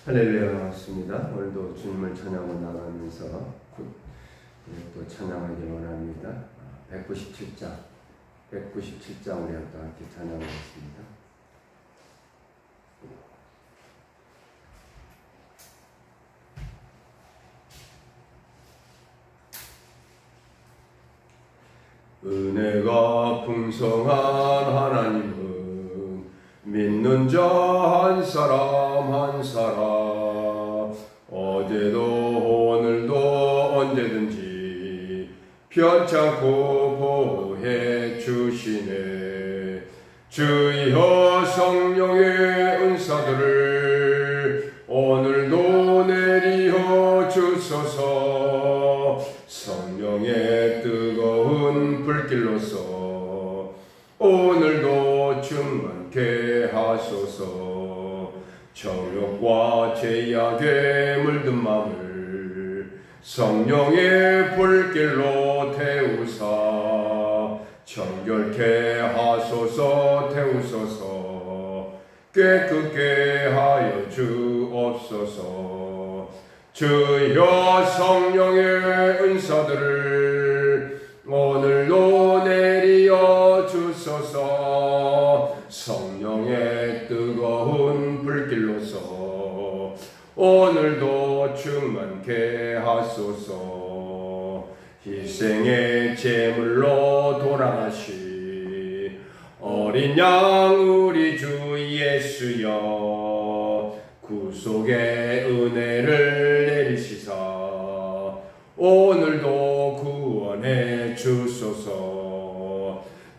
할렐루야 반갑습니다. 오늘도 주님을 찬양하고 나가면서 또 찬양하기 원합니다. 197장 우리 함께 찬양하겠습니다. 은혜가 풍성한 하나님은 믿는 자 한 사람 어제도 오늘도 언제든지 편찮고 보호해 주시네. 주여 성령의 은사들을 오늘도 내리어 주소서. 성령의 뜨거운 불길로서 오늘도 충만케 하소서. 정욕과 죄악에 물든 마음을 성령의 불길로 태우사 정결케 하소서. 태우소서. 깨끗게 하여 주옵소서. 주여 성령의 은사들을 오늘도 내리어 주소서. 성령의 뜨거운 불길로서 오늘도 충만케 하소서. 희생의 제물로 돌아가시 어린 양 우리 주 예수여 구속의 은혜를 내리시사 오늘도 구원해 주소서.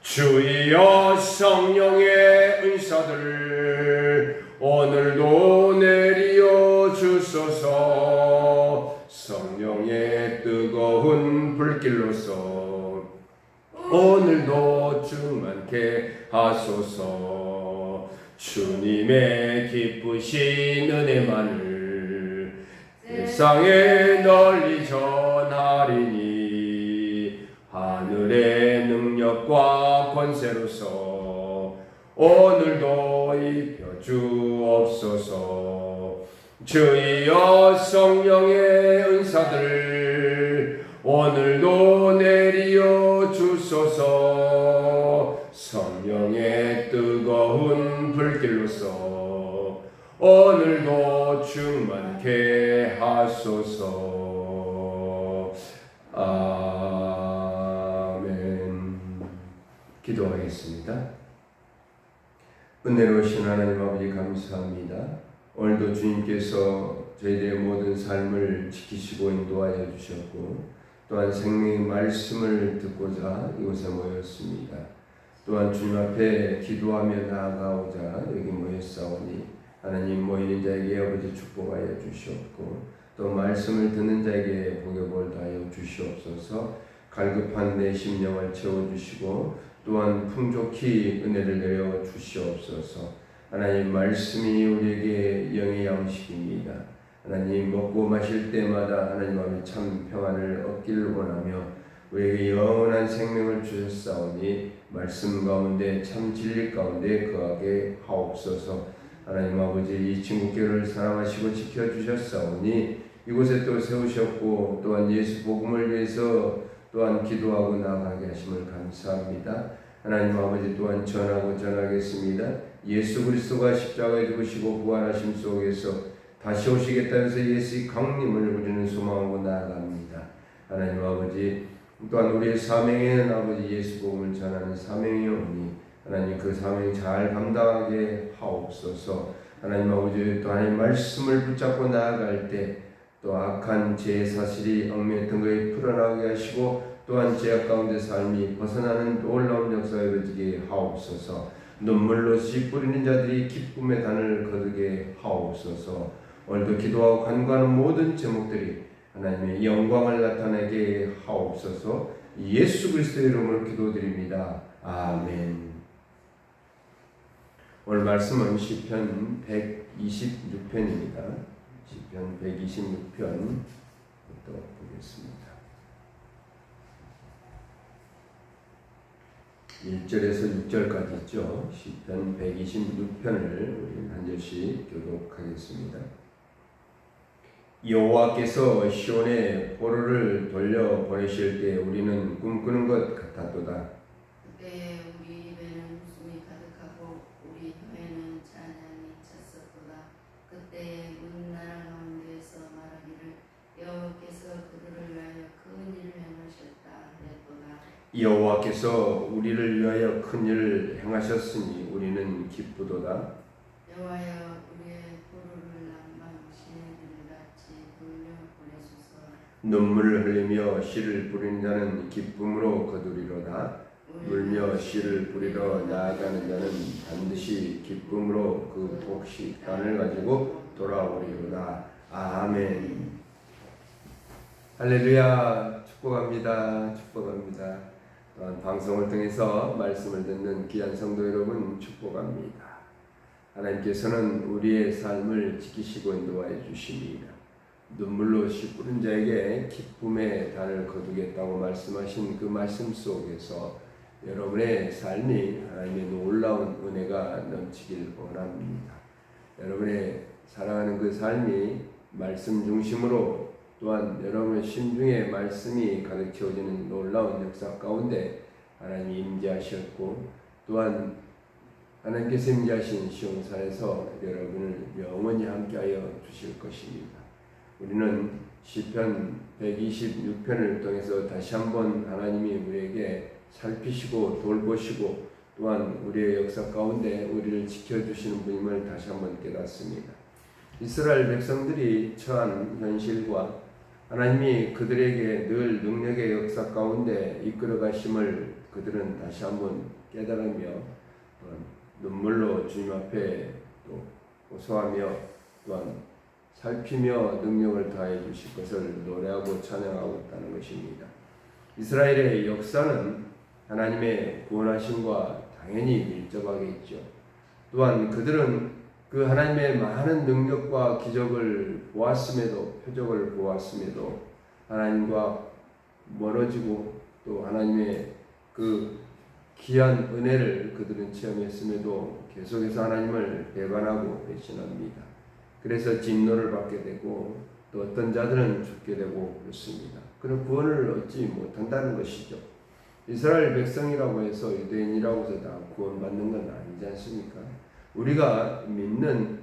주여 성령의 은사들을 오늘도 내리어 주소서. 성령의 뜨거운 불길로서 오늘도 충만케 하소서. 주님의 기쁘신 은혜만을 세상에 널리 전하리니 하늘의 능력과 권세로서 오늘도 입혀 주옵소서. 주여 성령의 은사들 오늘도 내리어 주소서. 성령의 뜨거운 불길로서 오늘도 충만케 하소서. 아멘. 기도하겠습니다. 은혜로우신 하나님 아버지 감사합니다. 오늘도 주님께서 저희들의 모든 삶을 지키시고 인도하여 주셨고 또한 생명의 말씀을 듣고자 이곳에 모였습니다. 또한 주님 앞에 기도하며 나아가고자 여기 모였사오니 하나님 모이는 자에게 아버지 축복하여 주시옵고 또 말씀을 듣는 자에게 복의 볼 다하여 주시옵소서. 갈급한 내 심령을 채워주시고 또한 풍족히 은혜를 내려 주시옵소서. 하나님 말씀이 우리에게 영의 양식입니다. 하나님 먹고 마실 때마다 하나님 앞에 참 평안을 얻기를 원하며 우리에게 영원한 생명을 주셨사오니 말씀 가운데 참 진리 가운데 거하게 하옵소서. 하나님 아버지 이 친구교회를 사랑하시고 지켜주셨사오니 이곳에 또 세우셨고 또한 예수 복음을 위해서 또한 기도하고 나아가게 하심을 감사합니다. 하나님 아버지 또한 전하고 전하겠습니다. 예수 그리스도가 십자가에 죽으시고 부활하심 속에서 다시 오시겠다 해서 예수의 강림을 우리는 소망하고 나아갑니다. 하나님 아버지 또한 우리의 사명에는 아버지 예수 복음을 전하는 사명이 오니 하나님 그 사명 잘 감당하게 하옵소서. 하나님 아버지 또 하나님 말씀을 붙잡고 나아갈 때 또 악한 죄의 사실이 얽매였던 것이 풀어나오게 하시고 또한 죄악 가운데 삶이 벗어나는 놀라운 역사가 이루어지게 하옵소서. 눈물로 씨 뿌리는 자들이 기쁨의 단을 거두게 하옵소서. 오늘도 기도하고 간구하는 모든 제목들이 하나님의 영광을 나타내게 하옵소서. 예수 그리스도의 이름으로 기도드립니다. 아멘. 오늘 말씀은 시편 126편입니다. 시편 126편부터 보겠습니다. 1절에서 6절까지 있죠. 시편 126편을 우리 한 절씩 교독하겠습니다. 여호와께서 시온에 포로를 돌려 보내실 때 우리는 꿈꾸는 것 같았도다. 그때 우리 입에는 웃음이 가득하고 우리 혀에는 찬양이 찼었도다. 그때 문 나라 가운데에서 말하기를 여호와께서 그들을 위하여 큰 일을 행하셨다 했도다. 여호와께서 우리를 위하여 큰 일을 행하셨으니 우리는 기쁘도다. 여호와여 우리의 포로를 남방 시내들같이 돌려 보내소서. 눈물을 흘리며 씨를 뿌리는 자는 기쁨으로 거두리로다. 울며 씨를 뿌리러 나아가는 자는 반드시 기쁨으로 그 복식단을 가지고 돌아오리로다. 아멘. 할렐루야. 축복합니다. 축복합니다. 또한 방송을 통해서 말씀을 듣는 귀한 성도 여러분 축복합니다. 하나님께서는 우리의 삶을 지키시고 인도하여 주십니다. 눈물로 씨 뿌린 자에게 기쁨의 단을 거두겠다고 말씀하신 그 말씀 속에서 여러분의 삶이 하나님의 놀라운 은혜가 넘치길 원합니다. 여러분의 살아가는 그 삶이 말씀 중심으로 또한 여러분의 심중에 말씀이 가득 채워지는 놀라운 역사 가운데 하나님이 임재하셨고 또한 하나님께서 임재하신 시온산에서 여러분을 영원히 함께하여 주실 것입니다. 우리는 시편 126편을 통해서 다시 한번 하나님이 우리에게 살피시고 돌보시고 또한 우리의 역사 가운데 우리를 지켜주시는 분임을 다시 한번 깨닫습니다. 이스라엘 백성들이 처한 현실과 하나님이 그들에게 늘 능력의 역사 가운데 이끌어 가심을 그들은 다시 한번 깨달으며 눈물로 주님 앞에 또 호소하며 또한 살피며 능력을 다해 주실 것을 노래하고 찬양하고 있다는 것입니다. 이스라엘의 역사는 하나님의 구원하심과 당연히 밀접하게 있죠. 또한 그들은 그 하나님의 많은 능력과 기적을 보았음에도 표적을 보았음에도 하나님과 멀어지고 또 하나님의 그 귀한 은혜를 그들은 체험했음에도 계속해서 하나님을 배반하고 배신합니다. 그래서 진노를 받게 되고 또 어떤 자들은 죽게 되고 그렇습니다. 그런 구원을 얻지 못한다는 것이죠. 이스라엘 백성이라고 해서 유대인이라고 해서 다 구원받는 건 아니지 않습니까? 우리가 믿는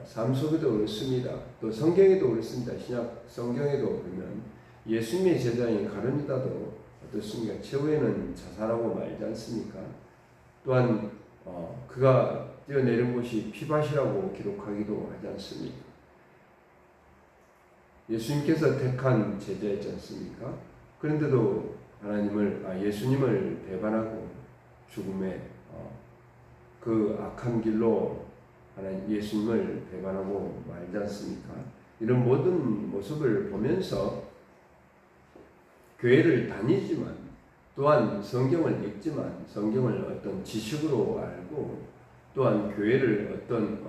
삶 속에도 그렇습니다. 또 성경에도 그렇습니다. 신약 성경에도 보면 예수님의 제자인 가룟 유다도 어떻습니까? 최후에는 자살하고 말지 않습니까? 또한 그가 뛰어내린 곳이 피밭이라고 기록하기도 하지 않습니까? 예수님께서 택한 제자였지 않습니까? 그런데도 예수님을 배반하고 죽음의 그 악한 길로 예수님을 배반하고 말지 않습니까? 이런 모든 모습을 보면서 교회를 다니지만 또한 성경을 읽지만 성경을 어떤 지식으로 알고 또한 교회를 어떤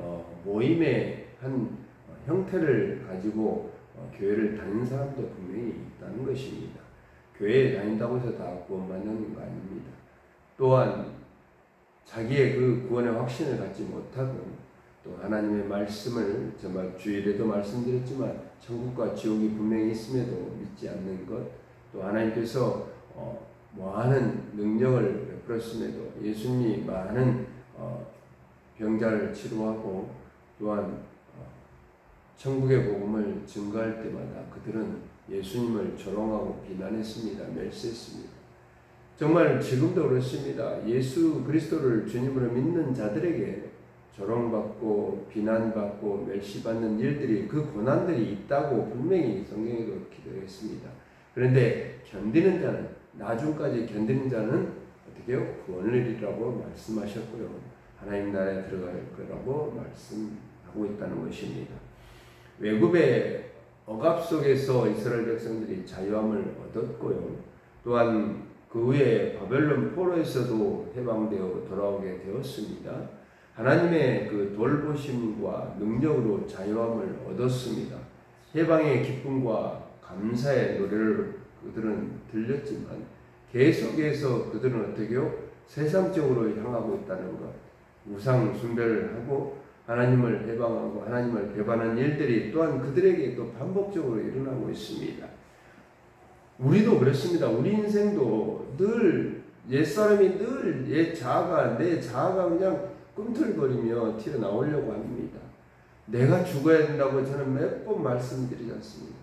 모임의 한 형태를 가지고 교회를 다니는 사람도 분명히 있다는 것입니다. 교회에 다닌다고 해서 다 구원받는 거 아닙니다. 또한 자기의 그 구원의 확신을 갖지 못하고 또 하나님의 말씀을 정말 주일에도 말씀드렸지만 천국과 지옥이 분명히 있음에도 믿지 않는 것, 또 하나님께서 많은 능력을 베풀었음에도 예수님이 많은 병자를 치료하고 또한 천국의 복음을 증거할 때마다 그들은 예수님을 조롱하고 비난했습니다. 멸시했습니다. 정말 지금도 그렇습니다. 예수 그리스도를 주님으로 믿는 자들에게 조롱받고 비난받고 멸시받는 일들이 그 고난들이 있다고 분명히 성경에도 기록했습니다. 그런데 견디는 자는 나중까지 견디는 자는 어떻게 해요? 구원을 이루라고 말씀하셨고요. 하나님 나라에 들어갈 거라고 말씀하고 있다는 것입니다. 외굽의 억압 속에서 이스라엘 백성들이 자유함을 얻었고요. 또한 그 후에 바벨론 포로에서도 해방되어 돌아오게 되었습니다. 하나님의 그 돌보심과 능력으로 자유함을 얻었습니다. 해방의 기쁨과 감사의 노래를 그들은 들렸지만 계속해서 그들은 어떻게 해요? 세상적으로 향하고 있다는 것. 우상 숭배를 하고 하나님을 해방하고 하나님을 배반한 일들이 또한 그들에게 또 반복적으로 일어나고 있습니다. 우리도 그렇습니다. 우리 인생도 늘 옛사람이 늘 옛 자아가 내 자아가 그냥 꿈틀거리며 튀어나오려고 합니다. 내가 죽어야 된다고 저는 몇 번 말씀드리지 않습니다.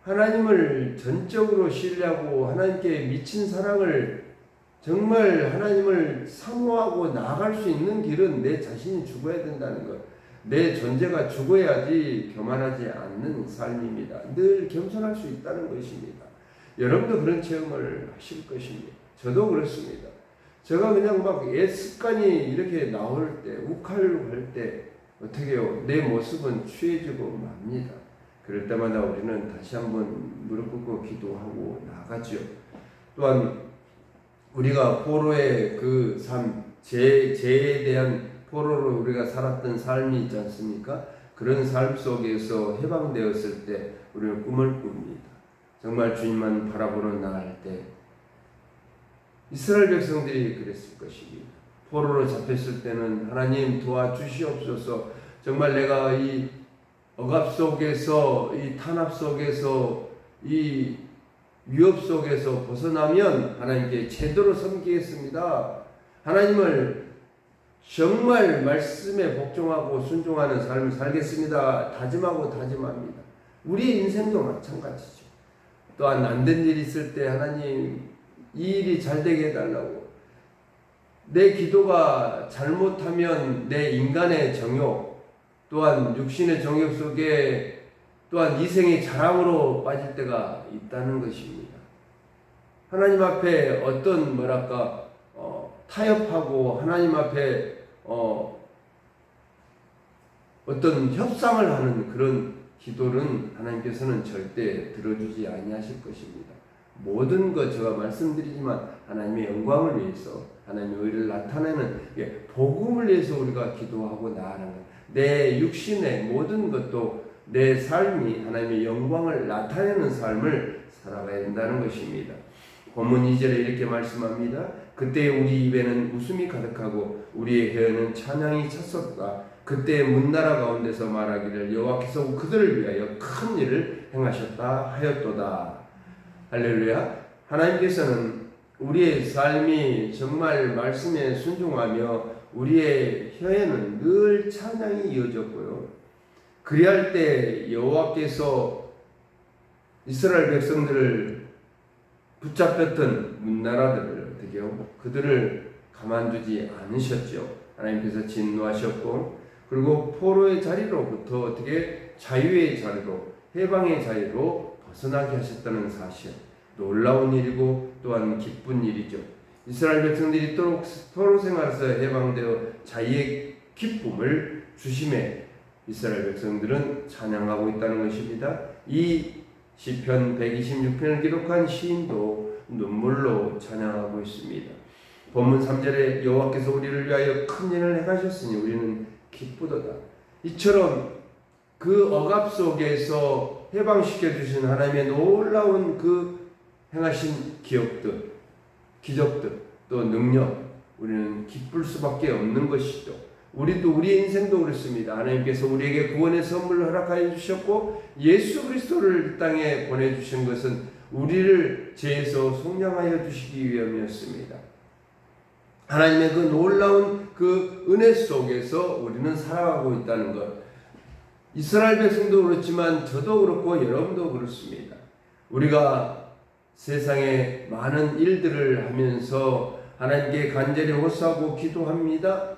하나님을 전적으로 신뢰하고 하나님께 미친 사랑을 정말 하나님을 사모하고 나아갈 수 있는 길은 내 자신이 죽어야 된다는 것. 내 존재가 죽어야지 교만하지 않는 삶입니다. 늘 겸손할 수 있다는 것입니다. 여러분도 그런 체험을 하실 것입니다. 저도 그렇습니다. 제가 그냥 막 옛 습관이 이렇게 나올 때, 욱하려고 할 때 어떻게 해요? 내 모습은 취해지고 맙니다. 그럴 때마다 우리는 다시 한번 무릎 꿇고 기도하고 나가죠. 또한 우리가 포로의 그 삶, 죄에 대한 포로로 우리가 살았던 삶이 있지 않습니까? 그런 삶 속에서 해방되었을 때 우리는 꿈을 꿉니다. 정말 주님만 바라보는 날 때 이스라엘 백성들이 그랬을 것입니다. 포로로 잡혔을 때는 하나님 도와주시옵소서. 정말 내가 이 억압 속에서 이 탄압 속에서 이 위협 속에서 벗어나면 하나님께 제대로 섬기겠습니다. 하나님을 정말 말씀에 복종하고 순종하는 삶을 살겠습니다. 다짐하고 다짐합니다. 우리 인생도 마찬가지죠. 또한 안 된 일이 있을 때 하나님 이 일이 잘 되게 해달라고, 내 기도가 잘못하면 내 인간의 정욕 또한 육신의 정욕 속에 또한 이생의 자랑으로 빠질 때가 있다는 것입니다. 하나님 앞에 어떤 타협하고 하나님 앞에 어떤 협상을 하는 그런 기도는 하나님께서는 절대 들어주지 아니하실 것입니다. 모든 것 제가 말씀드리지만 하나님의 영광을 위해서 하나님의 의를 나타내는 복음을 위해서 우리가 기도하고 나아가는 것. 내 육신의 모든 것도 내 삶이 하나님의 영광을 나타내는 삶을 살아가야 된다는 것입니다. 본문 2절에 이렇게 말씀합니다. 그때 우리 입에는 웃음이 가득하고 우리의 혀에는 찬양이 찼었다. 그때 문나라 가운데서 말하기를 여호와께서 그들을 위하여 큰 일을 행하셨다 하였도다. 할렐루야. 하나님께서는 우리의 삶이 정말 말씀에 순종하며 우리의 혀에는 늘 찬양이 이어졌고요. 그리할 때 여호와께서 이스라엘 백성들을 붙잡혔던 문나라들을 어떻게요? 그들을 가만두지 않으셨죠. 하나님께서 진노하셨고, 그리고 포로의 자리로부터 어떻게 자유의 자리로, 해방의 자리로 벗어나게 하셨다는 사실, 놀라운 일이고 또한 기쁜 일이죠. 이스라엘 백성들이 포로 생활에서 해방되어 자유의 기쁨을 주심에 이스라엘 백성들은 찬양하고 있다는 것입니다. 이 시편 126편을 기록한 시인도 눈물로 찬양하고 있습니다. 본문 3절에 여호와께서 우리를 위하여 큰 일을 행하셨으니 우리는 기쁘도다. 이처럼 그 억압 속에서 해방시켜 주신 하나님의 놀라운 그 행하신 기억들, 기적들, 또 능력, 우리는 기쁠 수밖에 없는 것이죠. 우리도 우리의 인생도 그렇습니다. 하나님께서 우리에게 구원의 선물을 허락하여 주셨고 예수 그리스도를 땅에 보내주신 것은 우리를 죄에서 속량하여 주시기 위함이었습니다. 하나님의 그 놀라운 그 은혜 속에서 우리는 살아가고 있다는 것. 이스라엘 백성도 그렇지만 저도 그렇고 여러분도 그렇습니다. 우리가 세상에 많은 일들을 하면서 하나님께 간절히 호소하고 기도합니다.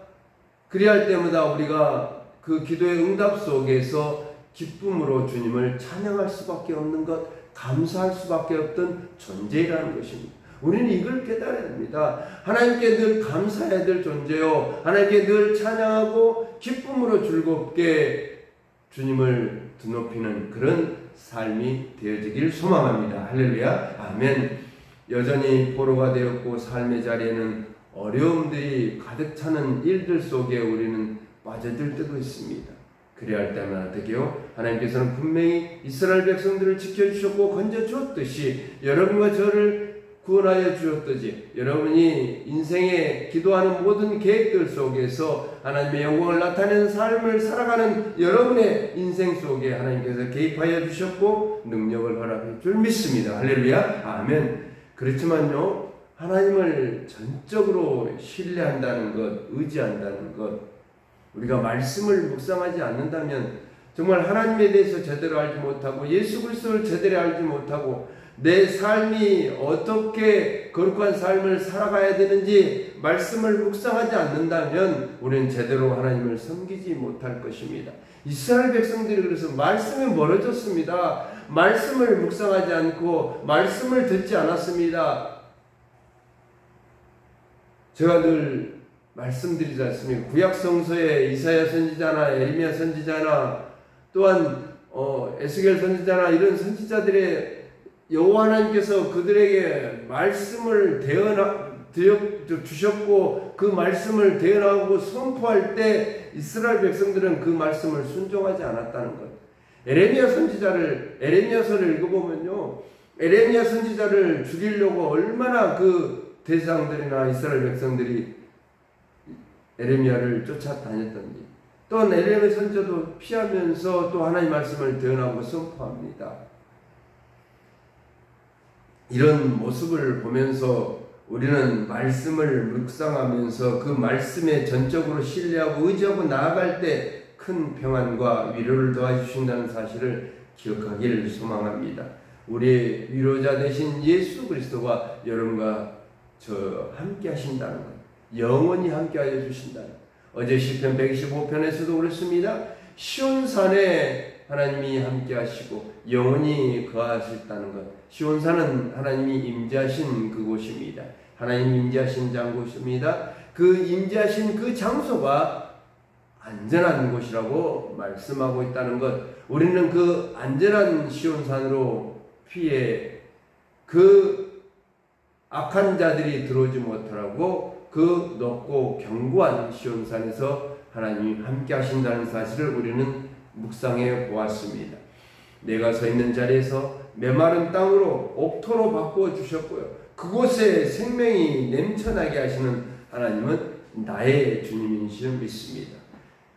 그리할 때마다 우리가 그 기도의 응답 속에서 기쁨으로 주님을 찬양할 수밖에 없는 것, 감사할 수밖에 없던 존재라는 것입니다. 우리는 이걸 깨달아야 됩니다. 하나님께 늘 감사해야 될 존재요, 하나님께 늘 찬양하고 기쁨으로 즐겁게 주님을 드높이는 그런 삶이 되어지길 소망합니다. 할렐루야. 아멘. 여전히 포로가 되었고 삶의 자리에는 어려움들이 가득 차는 일들 속에 우리는 빠져들고 있습니다. 그리할 때마다 어떻게요? 하나님께서는 분명히 이스라엘 백성들을 지켜주셨고 건져주었듯이 여러분과 저를 구원하여 주었듯이 여러분이 인생에 기도하는 모든 계획들 속에서 하나님의 영광을 나타내는 삶을 살아가는 여러분의 인생 속에 하나님께서 개입하여 주셨고 능력을 허락해 줄 믿습니다. 할렐루야. 아멘. 그렇지만요, 하나님을 전적으로 신뢰한다는 것, 의지한다는 것, 우리가 말씀을 묵상하지 않는다면 정말 하나님에 대해서 제대로 알지 못하고 예수 그리스도를 제대로 알지 못하고 내 삶이 어떻게 거룩한 삶을 살아가야 되는지 말씀을 묵상하지 않는다면 우리는 제대로 하나님을 섬기지 못할 것입니다. 이스라엘 백성들이 그래서 말씀에 멀어졌습니다. 말씀을 묵상하지 않고 말씀을 듣지 않았습니다. 제가 늘 말씀드리지 않습니까? 구약 성서에 이사야 선지자나 에레미야 선지자나 또한 에스겔 선지자나 이런 선지자들의 여호와 하나님께서 그들에게 말씀을 주셨고 그 말씀을 대언하고 선포할 때 이스라엘 백성들은 그 말씀을 순종하지 않았다는 것. 에레미야서를 읽어보면요, 에레미야 선지자를 죽이려고 얼마나 그 대장들이나 이스라엘 백성들이 에레미야를 쫓아다녔던지, 또한 에레미야 선지자도 피하면서 또 하나님의 말씀을 대언하고 선포합니다. 이런 모습을 보면서 우리는 말씀을 묵상하면서 그 말씀에 전적으로 신뢰하고 의지하고 나아갈 때 큰 평안과 위로를 도와주신다는 사실을 기억하기를 소망합니다. 우리의 위로자 되신 예수 그리스도가 여러분과 저 함께 하신다는 것, 영원히 함께 하여 주신다는 것. 어제 시편 125편에서도 그랬습니다. 시온산에 하나님이 함께 하시고 영원히 거하셨다는 것. 시온산은 하나님이 임재하신 그곳입니다. 하나님 임재하신 장소입니다. 그 임재하신 그 장소가 안전한 곳이라고 말씀하고 있다는 것. 우리는 그 안전한 시온산으로 피해 그 악한 자들이 들어오지 못하라고 그 높고 견고한 시온산에서 하나님이 함께 하신다는 사실을 우리는 묵상해 보았습니다. 내가 서 있는 자리에서 메마른 땅으로 옥토로 바꾸어 주셨고요. 그곳에 생명이 넘쳐나게 하시는 하나님은 나의 주님인 줄 믿습니다.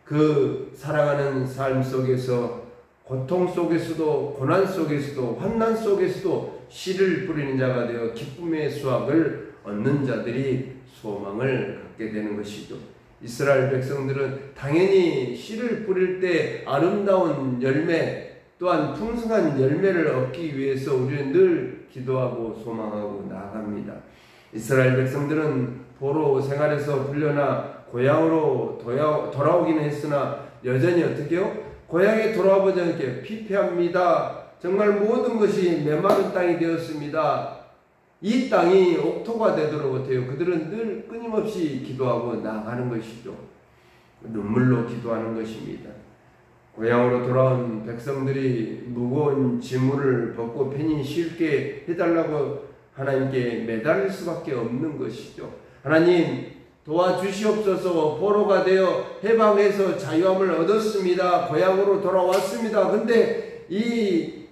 그 살아가는 삶 속에서 고통 속에서도 고난 속에서도 환난 속에서도 씨를 뿌리는 자가 되어 기쁨의 수확을 얻는 자들이 소망을 갖게 되는 것이죠. 이스라엘 백성들은 당연히 씨를 뿌릴 때 아름다운 열매 또한 풍성한 열매를 얻기 위해서 우리는 늘 기도하고 소망하고 나아갑니다. 이스라엘 백성들은 포로 생활에서 풀려나 고향으로 돌아오기는 했으나 여전히 어떻게 해요? 고향에 돌아와보자 이렇게 피폐합니다. 정말 모든 것이 메마른 땅이 되었습니다. 이 땅이 옥토가 되도록 어때요? 그들은 늘 끊임없이 기도하고 나아가는 것이죠. 눈물로 기도하는 것입니다. 고향으로 돌아온 백성들이 무거운 짐을 벗고 편히 쉽게 해달라고 하나님께 매달릴 수밖에 없는 것이죠. 하나님 도와주시옵소서. 포로가 되어 해방해서 자유함을 얻었습니다. 고향으로 돌아왔습니다. 근데 이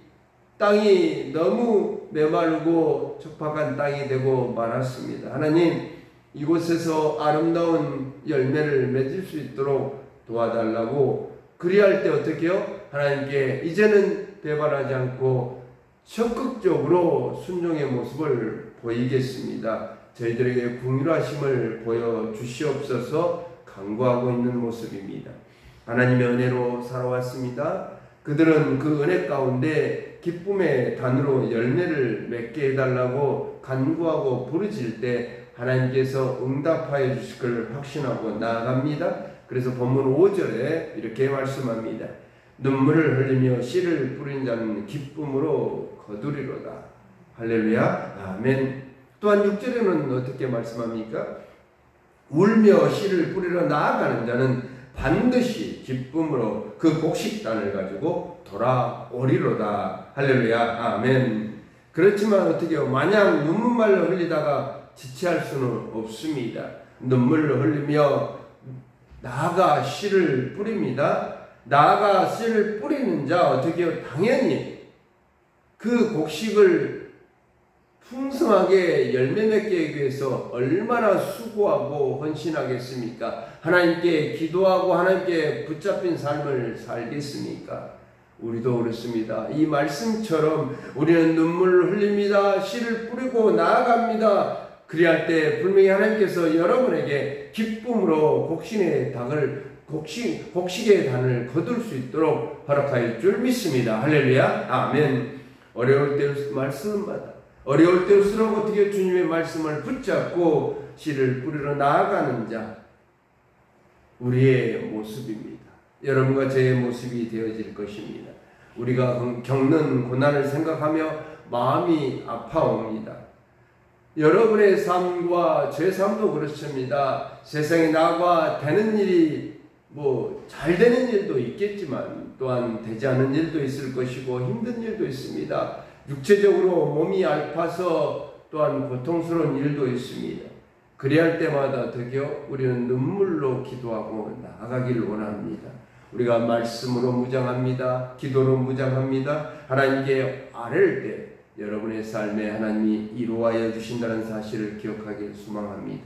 땅이 너무 메마르고 척박한 땅이 되고 말았습니다. 하나님 이곳에서 아름다운 열매를 맺을 수 있도록 도와달라고 그리할 때 어떻게 해요? 하나님께 이제는 배반하지 않고 적극적으로 순종의 모습을 보이겠습니다. 저희들에게 긍휼하심을 보여주시옵소서 간구하고 있는 모습입니다. 하나님의 은혜로 살아왔습니다. 그들은 그 은혜 가운데 기쁨의 단으로 열매를 맺게 해달라고 간구하고 부르짖을 때 하나님께서 응답하여 주실 걸 확신하고 나아갑니다. 그래서 본문 5절에 이렇게 말씀합니다. 눈물을 흘리며 씨를 뿌린 자는 기쁨으로 거두리로다. 할렐루야. 아멘. 또한 6절에는 어떻게 말씀합니까? 울며 씨를 뿌리러 나아가는 자는 반드시 기쁨으로 그 곡식단을 가지고 돌아오리로다. 할렐루야. 아멘. 그렇지만 어떻게 해요? 마냥 눈물말로 흘리다가 지체할 수는 없습니다. 눈물로 흘리며 나아가 씨를 뿌립니다. 나아가 씨를 뿌리는 자 어떻게 해요? 당연히 그 곡식을 풍성하게 열매 맺게 하기 위해서 얼마나 수고하고 헌신하겠습니까? 하나님께 기도하고 하나님께 붙잡힌 삶을 살겠습니까? 우리도 그렇습니다. 이 말씀처럼 우리는 눈물을 흘립니다. 씨를 뿌리고 나아갑니다. 그리할 때 분명히 하나님께서 여러분에게 기쁨으로 복식의 단을 거둘 수 있도록 허락할 줄 믿습니다. 할렐루야. 아멘. 어려울 때일수록 어떻게 주님의 말씀을 붙잡고 씨를 뿌리러 나아가는 자, 우리의 모습입니다. 여러분과 저의 모습이 되어질 것입니다. 우리가 겪는 고난을 생각하며 마음이 아파옵니다. 여러분의 삶과 제 삶도 그렇습니다. 세상에 나와 되는 일이 잘 되는 일도 있겠지만 또한 되지 않은 일도 있을 것이고 힘든 일도 있습니다. 육체적으로 몸이 아파서 또한 고통스러운 일도 있습니다. 그리할 때마다 어떻게 우리는 눈물로 기도하고 나아가길 원합니다. 우리가 말씀으로 무장합니다. 기도로 무장합니다. 하나님께 아뢰일 때 여러분의 삶에 하나님이 이루어야 주신다는 사실을 기억하길 소망합니다.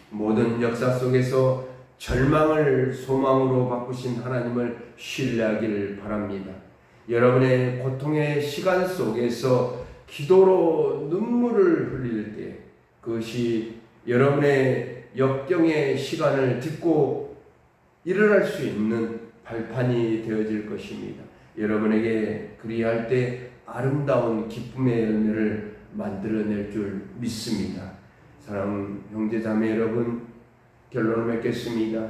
모든 역사 속에서 절망을 소망으로 바꾸신 하나님을 신뢰하기를 바랍니다. 여러분의 고통의 시간 속에서 기도로 눈물을 흘릴 때 그것이 여러분의 역경의 시간을 딛고 일어날 수 있는 발판이 되어질 것입니다. 여러분에게 그리할 때 아름다운 기쁨의 열매를 만들어낼 줄 믿습니다. 사랑하는 형제자매 여러분, 결론을 맺겠습니다.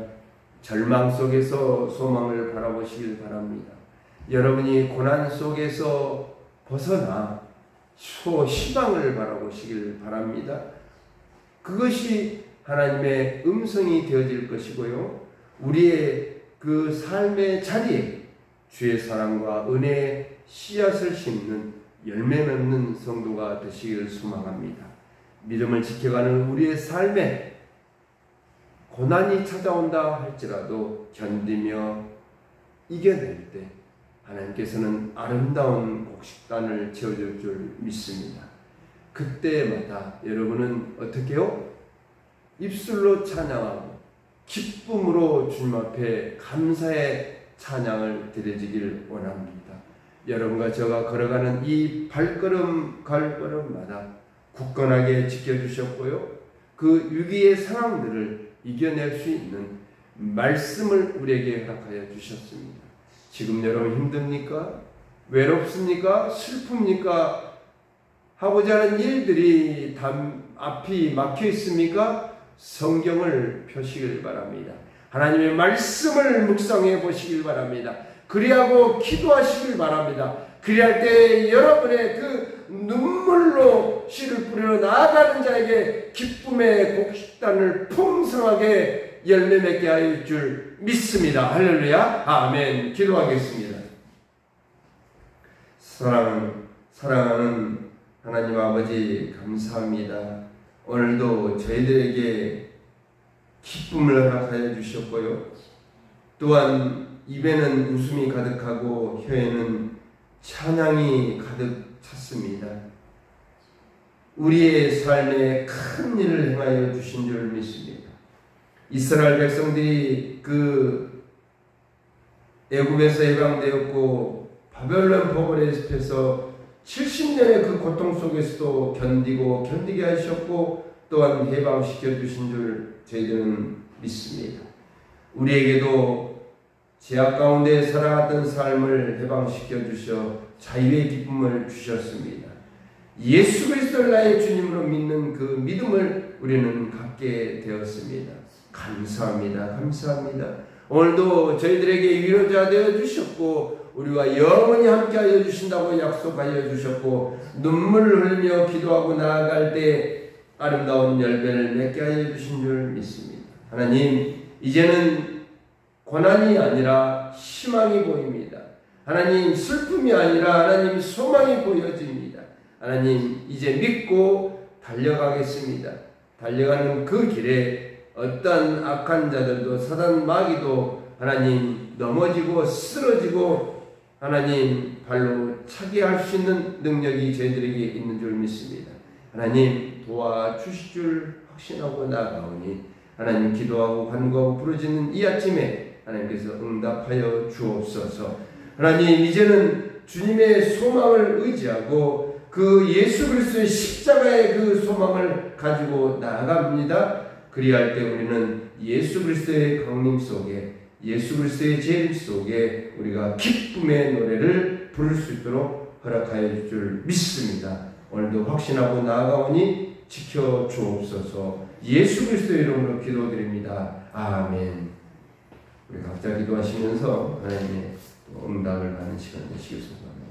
절망 속에서 소망을 바라보시길 바랍니다. 여러분이 고난 속에서 벗어나 희망을 바라보시길 바랍니다. 그것이 하나님의 음성이 되어질 것이고요. 우리의 그 삶의 자리에 주의 사랑과 은혜의 씨앗을 심는 열매 맺는 성도가 되시기를 소망합니다. 믿음을 지켜가는 우리의 삶에 고난이 찾아온다 할지라도 견디며 이겨낼 때 하나님께서는 아름다운 곡식단을 채워줄 줄 믿습니다. 그때마다 여러분은 어떻게 해요? 입술로 찬양하고 기쁨으로 주님 앞에 감사의 찬양을 드려지길 원합니다. 여러분과 제가 걸어가는 이 발걸음마다 굳건하게 지켜주셨고요. 그 위기의 상황들을 이겨낼 수 있는 말씀을 우리에게 허락하여 주셨습니다. 지금 여러분 힘듭니까? 외롭습니까? 슬픕니까? 하고자 하는 일들이 앞이 막혀 있습니까? 성경을 펴시길 바랍니다. 하나님의 말씀을 묵상해 보시길 바랍니다. 그리하고 기도하시길 바랍니다. 그리할 때 여러분의 그 눈물로 씨를 뿌리러 나아가는 자에게 기쁨의 곡식단을 풍성하게 열매 맺게 하여 줄 믿습니다. 할렐루야. 아멘. 기도하겠습니다. 사랑하는 하나님 아버지 감사합니다. 오늘도 저희들에게 기쁨을 허락하여 주셨고요. 또한 입에는 웃음이 가득하고 혀에는 찬양이 가득 찼습니다. 우리의 삶에 큰 일을 행하여 주신 줄 믿습니다. 이스라엘 백성들이 그 애굽에서 해방되었고 바벨론 포로에 습해서 70년의 그 고통 속에서도 견디게 하셨고 또한 해방시켜 주신 줄 저희들은 믿습니다. 우리에게도 제약 가운데 살아갔던 삶을 해방시켜 주셔 자유의 기쁨을 주셨습니다. 예수 그리스도를 나의 주님으로 믿는 그 믿음을 우리는 갖게 되었습니다. 감사합니다. 감사합니다. 오늘도 저희들에게 위로자 되어 주셨고 우리와 영원히 함께하여 주신다고 약속하여 주셨고 눈물을 흘리며 기도하고 나아갈 때 아름다운 열매를 맺게 하여 주신 줄 믿습니다. 하나님, 이제는 고난이 아니라 희망이 보입니다. 하나님, 슬픔이 아니라 하나님 소망이 보여집니다. 하나님, 이제 믿고 달려가겠습니다. 달려가는 그 길에 어떤 악한 자들도 사단 마귀도 하나님 넘어지고 쓰러지고 하나님 발로 차게 할 수 있는 능력이 저희들에게 있는 줄 믿습니다. 하나님 도와주실 줄 확신하고 나아가오니 하나님 기도하고 간구하고 부르짖는 이 아침에 하나님께서 응답하여 주옵소서. 하나님 이제는 주님의 소망을 의지하고 그 예수 그리스도의 십자가의 그 소망을 가지고 나아갑니다. 그리할 때 우리는 예수 그리스도의 강림 속에 예수 그리스도의 재림 속에 우리가 기쁨의 노래를 부를 수 있도록 허락하여 줄 줄 믿습니다. 오늘도 확신하고 나아가오니 지켜 주옵소서. 예수 그리스도의 이름으로 기도드립니다. 아멘. 우리 각자 기도하시면서 하나님의 응답을 받는 시간 되시길 소망합니다.